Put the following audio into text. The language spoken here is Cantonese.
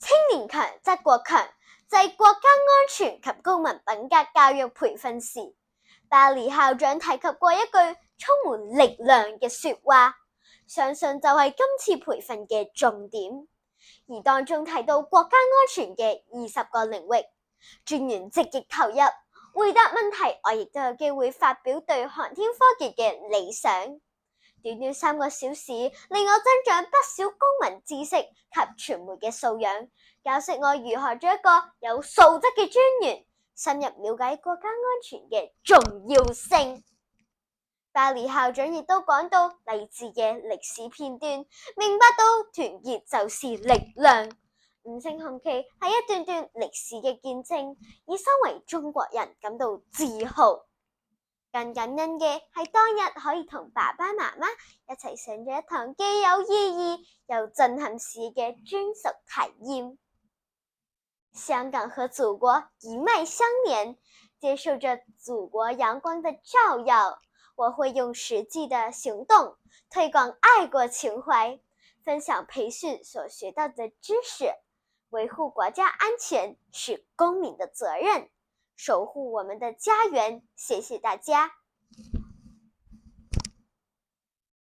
青年強則國強，在國家安全及公民品格教育培訓時，巴黎校長提及過一句充滿力量嘅說話，相信就係今次培訓嘅重點。而當中提到國家安全嘅20個領域，專員積極投入回答問題，我亦都有機會發表對航天科技嘅理想。短短3個小時，令我增長不少公民知識及傳媒嘅素養，教識我如何做一個有素質嘅專員，深入了解國家安全嘅重要性。巴黎校長亦都講到勵志嘅歷史片段，明白到團結就是力量。五星紅旗係一段段歷史嘅見證，以身為中國人感到自豪。更感恩嘅係當日可以同爸爸媽媽一齊上咗一堂既有意義又震撼視野嘅專屬體驗。香港和祖國一脈相連，接受着祖國陽光的照耀，我會用實際的行動推廣愛國情懷，分享培訓所學到的知識，維護國家安全是公民的責任，守護我們的家園。謝謝大家。